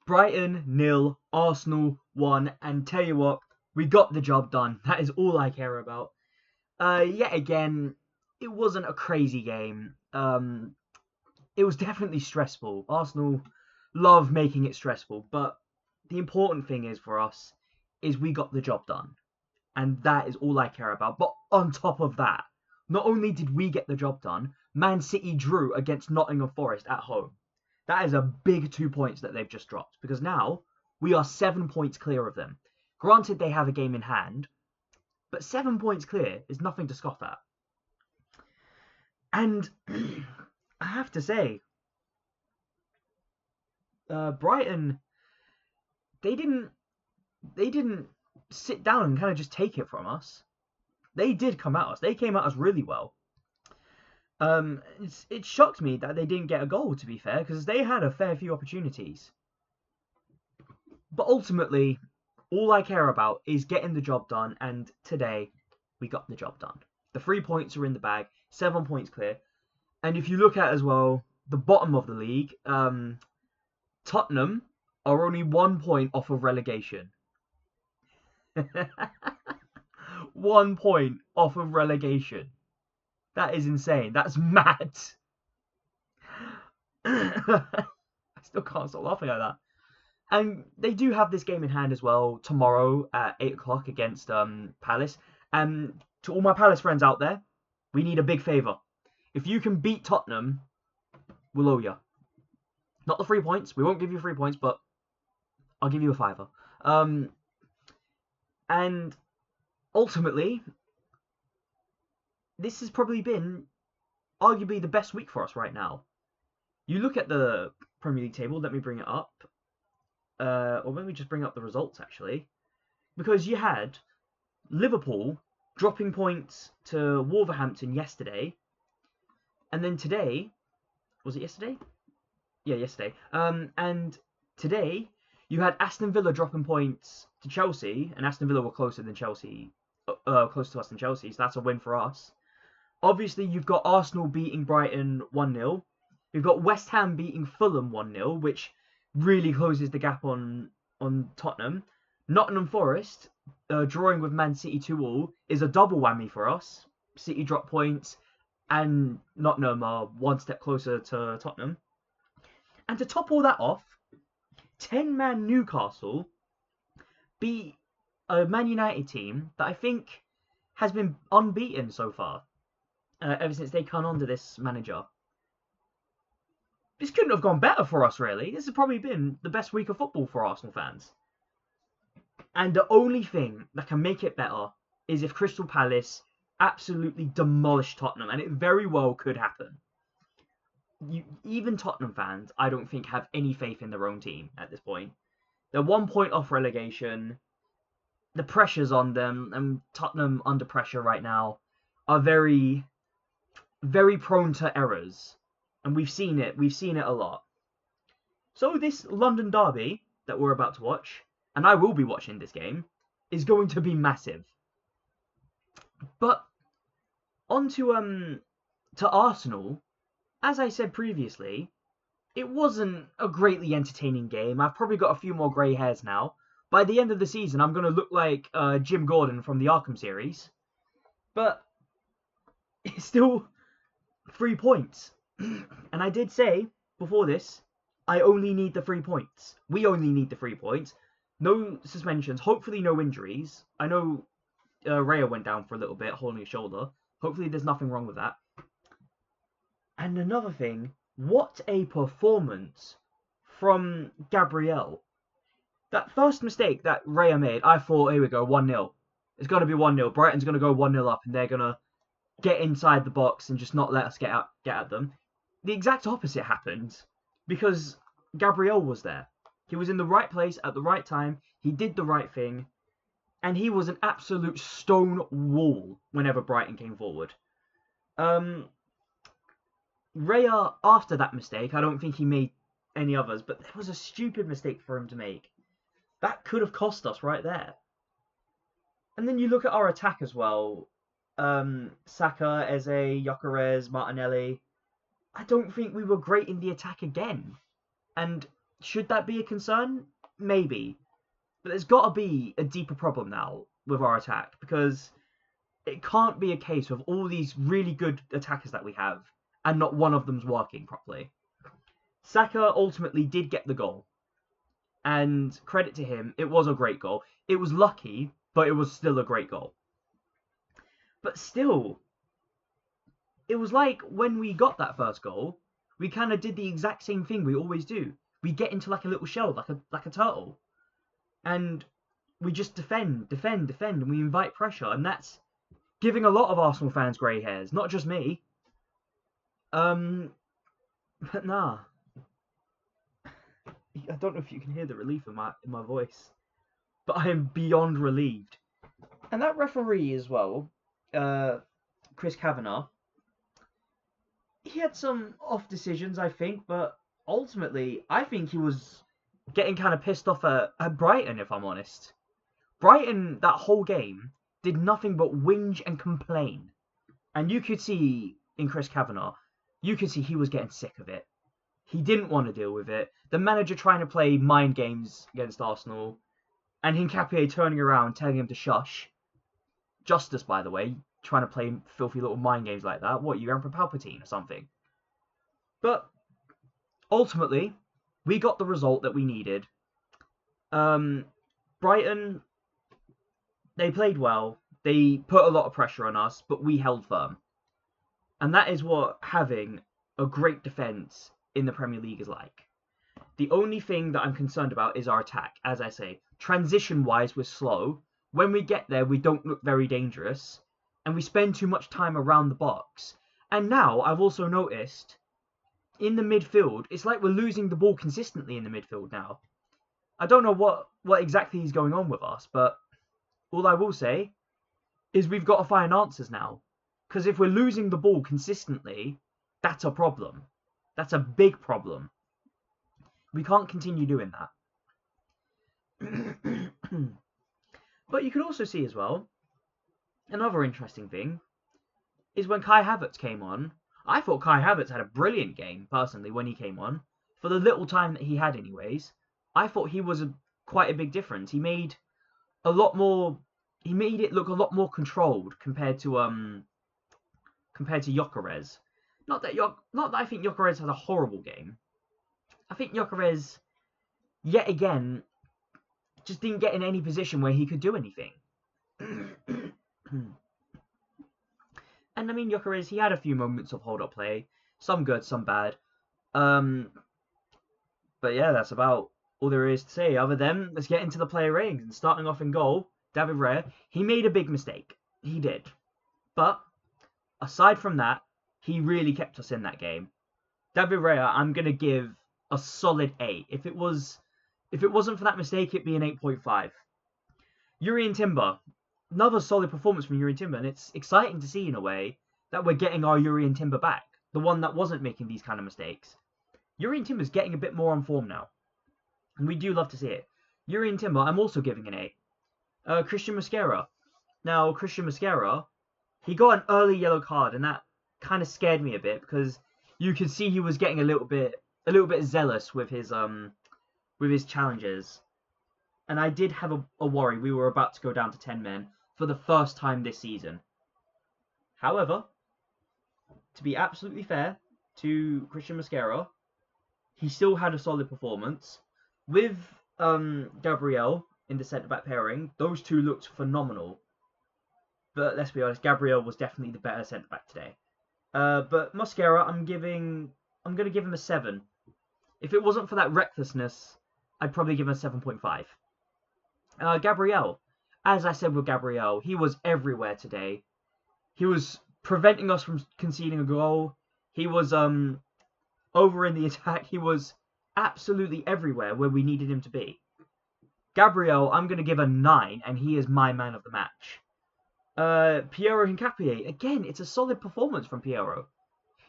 Brighton 0, Arsenal 1, and tell you what, we got the job done. That is all I care about. Yet again, it wasn't a crazy game. It was definitely stressful. Arsenal love making it stressful, but the important thing is for us is we got the job done, and that is all I care about. But on top of that, not only did we get the job done, Man City drew against Nottingham Forest at home. That is a big 2 points that they've just dropped because now we are 7 points clear of them. Granted, they have a game in hand, but 7 points clear is nothing to scoff at. And I have to say, Brighton, they didn't sit down and kind of just take it from us. They did come at us. They came at us really well. It shocked me that they didn't get a goal, to be fair, because they had a fair few opportunities. But ultimately, all I care about is getting the job done, and today we got the job done. The 3 points are in the bag, 7 points clear. And if you look at as well the bottom of the league, Tottenham are only 1 point off of relegation. 1 point off of relegation. That is insane. That's mad. I still can't stop laughing at that. And they do have this game in hand as well tomorrow at 8 o'clock against Palace. And to all my Palace friends out there, we need a big favour. If you can beat Tottenham, we'll owe you. Not the 3 points. We won't give you 3 points, but I'll give you a fiver. And ultimately, this has probably been arguably the best week for us right now. You look at the Premier League table. Let me bring it up. Or let me just bring up the results, actually. Because you had Liverpool dropping points to Wolverhampton yesterday. And then today... Was it yesterday? Yeah, yesterday. And today, you had Aston Villa dropping points to Chelsea. And Aston Villa were closer than Chelsea. Closer to us than Chelsea. So that's a win for us. Obviously, you've got Arsenal beating Brighton 1-0. You've got West Ham beating Fulham 1-0, which really closes the gap on Tottenham. Nottingham Forest drawing with Man City 2-2 is a double whammy for us. City drop points and Nottingham are one step closer to Tottenham. And to top all that off, 10-man Newcastle beat a Man United team that I think has been unbeaten so far ever since they come under this manager. This couldn't have gone better for us, really. This has probably been the best week of football for Arsenal fans. And the only thing that can make it better is if Crystal Palace absolutely demolish Tottenham, and it very well could happen. Even Tottenham fans, I don't think, have any faith in their own team at this point. They're 1 point off relegation. The pressure's on them, and Tottenham under pressure right now are very, very prone to errors. And we've seen it a lot. So this London derby that we're about to watch, and I will be watching this game, is going to be massive. But on to Arsenal, as I said previously, it wasn't a greatly entertaining game. I've probably got a few more grey hairs now. By the end of the season, I'm going to look like Jim Gordon from the Arkham series. But it's still 3 points. And I did say before this, I only need the 3 points. We only need the 3 points. No suspensions. Hopefully no injuries. I know Raya went down for a little bit, holding his shoulder. Hopefully there's nothing wrong with that. And another thing, what a performance from Gabriel. That first mistake that Raya made, I thought, here we go, 1-0. It's going to be 1-0. Brighton's going to go 1-0 up and they're going to get inside the box and just not let us get at them. The exact opposite happened because Gabriel was there. He was in the right place at the right time. He did the right thing. And he was an absolute stone wall whenever Brighton came forward. Raya, after that mistake, I don't think he made any others, but there was a stupid mistake for him to make. That could have cost us right there. And then you look at our attack as well. Saka, Eze, Gyökeres, Martinelli. I don't think we were great in the attack again. And Should that be a concern? Maybe. But there's got to be a deeper problem now with our attack, because it can't be a case of all these really good attackers that we have and not one of them's working properly. Saka ultimately did get the goal, and credit to him, it was a great goal. It was lucky, but it was still a great goal. But still, it was like when we got that first goal, we kind of did the exact same thing we always do. We get into like a little shell, like a turtle, and we just defend, and we invite pressure, and that's giving a lot of Arsenal fans grey hairs, not just me. But nah, I don't know if you can hear the relief in my voice, but I am beyond relieved. And that referee as well, Chris Kavanagh, he had some off decisions, I think, but ultimately, I think he was getting kind of pissed off at Brighton, if I'm honest. Brighton, that whole game, did nothing but whinge and complain. And you could see in Chris Kavanagh, you could see he was getting sick of it. He didn't want to deal with it. The manager trying to play mind games against Arsenal, and Hincapié turning around, telling him to shush. Justice, by the way, trying to play filthy little mind games like that. What, you Emperor Palpatine or something? But ultimately, we got the result that we needed. Brighton, they played well. They put a lot of pressure on us, but we held firm. And that is what having a great defence in the Premier League is like. The only thing that I'm concerned about is our attack. As I say, transition-wise, we're slow. When we get there, we don't look very dangerous. And we spend too much time around the box. And now, I've also noticed, in the midfield, it's like we're losing the ball consistently in the midfield now. I don't know what exactly is going on with us, but all I will say is we've got to find answers now. Because if we're losing the ball consistently, that's a problem. That's a big problem. We can't continue doing that. But you could also see as well, another interesting thing is when Kai Havertz came on. I thought Kai Havertz had a brilliant game, personally, when he came on. For the little time that he had anyways, I thought he was quite a big difference. He made a lot more... He made it look a lot more controlled compared to Gyökeres. Not that I think Gyökeres had a horrible game. I think Gyökeres, yet again, just didn't get in any position where he could do anything. And I mean, Gyökeres, he had a few moments of hold-up play. Some good, some bad. But yeah, that's about all there is to say. Other than, let's get into the player ratings. And starting off in goal, David Raya, he made a big mistake. He did. But, aside from that, he really kept us in that game. David Raya, I'm going to give a solid 8. If it wasn't for that mistake, it'd be an 8.5. Jurrien Timber, another solid performance from Jurrien Timber, and it's exciting to see in a way that we're getting our Jurrien Timber back, the one that wasn't making these kind of mistakes. Jurrien Timber's getting a bit more on form now, and we do love to see it. Jurrien Timber, I'm also giving an 8. Christian Mosquera. Now, Christian Mosquera, he got an early yellow card, and that kind of scared me a bit because you could see he was getting a little bit zealous with his challenges. And I did have a worry we were about to go down to 10 men for the first time this season. However, to be absolutely fair to Christian Mosquera, he still had a solid performance. With Gabriel in the centre-back pairing, those two looked phenomenal. But let's be honest, Gabriel was definitely the better centre-back today. But Mosquera, I'm going to give him a 7. If it wasn't for that recklessness, I'd probably give him a 7.5. Gabriel, as I said with Gabriel, he was everywhere today. He was preventing us from conceding a goal. He was over in the attack. He was absolutely everywhere where we needed him to be. Gabriel, I'm going to give a 9, and he is my man of the match. Piero Hincapié, again, it's a solid performance from Piero.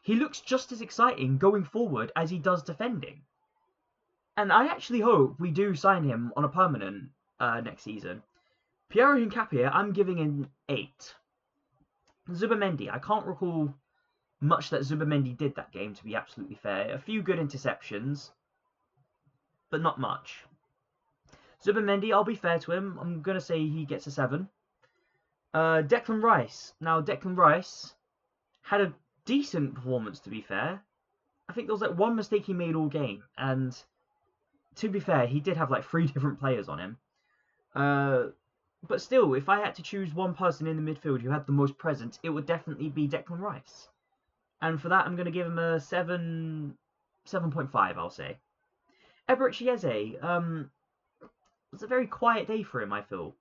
He looks just as exciting going forward as he does defending. And I actually hope we do sign him on a permanent next season. Piero Hincapié, I'm giving an 8. Zubimendi, I can't recall much that Zubimendi did that game, to be absolutely fair. A few good interceptions. but not much. Zubimendi, I'll be fair to him. I'm going to say he gets a 7. Declan Rice. Now, Declan Rice had a decent performance, to be fair. I think there was like one mistake he made all game, and to be fair, he did have like 3 different players on him. But still, if I had to choose one person in the midfield who had the most presence, it would definitely be Declan Rice. And for that, I'm going to give him a 7.5, I'll say. Eberechi Eze, it was a very quiet day for him, I feel.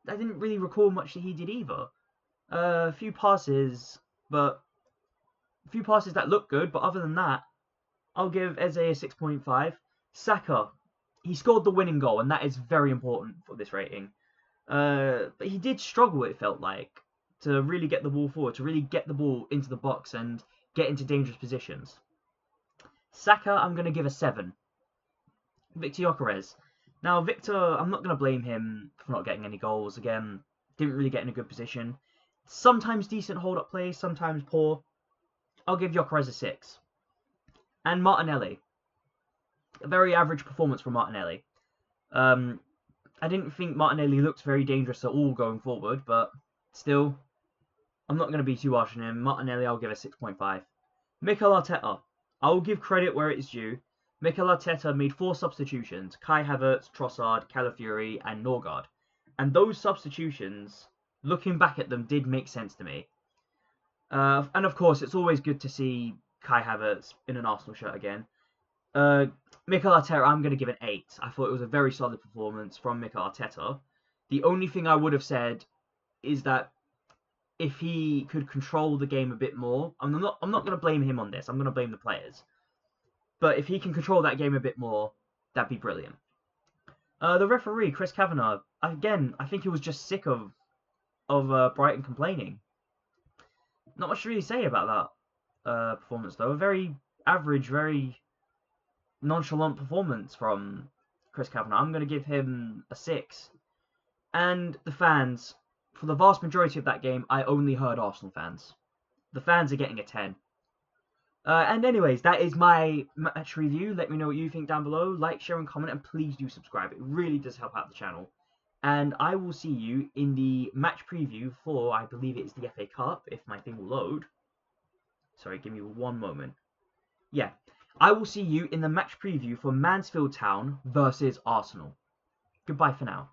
I didn't really recall much that he did either. A few passes that look good, but other than that, I'll give Eze a 6.5. Saka, he scored the winning goal, and that is very important for this rating. But he did struggle, it felt like, to really get the ball forward, to really get the ball into the box and get into dangerous positions. Saka, I'm going to give a 7. Victor Gyökeres. Now, Victor, I'm not going to blame him for not getting any goals. Again, didn't really get in a good position. Sometimes decent hold-up play, sometimes poor. I'll give Gyökeres a 6. And Martinelli. A very average performance from Martinelli. I didn't think Martinelli looked very dangerous at all going forward, but still, I'm not going to be too harsh on him. Martinelli, I'll give a 6.5. Mikel Arteta. I'll give credit where it is due. Mikel Arteta made 4 substitutions. Kai Havertz, Trossard, Calafiori, and Norgard. And those substitutions, looking back at them, did make sense to me. And of course, it's always good to see Kai Havertz in an Arsenal shirt again. Mikel Arteta, I'm going to give an 8. I thought it was a very solid performance from Mikel Arteta. The only thing I would have said is that if he could control the game a bit more, I'm not going to blame him on this. I'm going to blame the players. But if he can control that game a bit more, that'd be brilliant. The referee, Chris Kavanagh, again, I think he was just sick of Brighton complaining. Not much to really say about that performance, though. A very average, very nonchalant performance from Chris Kavanagh. I'm going to give him a 6. And the fans, for the vast majority of that game, I only heard Arsenal fans. The fans are getting a 10. And anyways, that is my match review. Let me know what you think down below. Like, share, and comment, and please do subscribe. It really does help out the channel. And I will see you in the match preview for, I believe it's the FA Cup, if my thing will load. Sorry, give me one moment. Yeah, I will see you in the match preview for Mansfield Town versus Arsenal. Goodbye for now.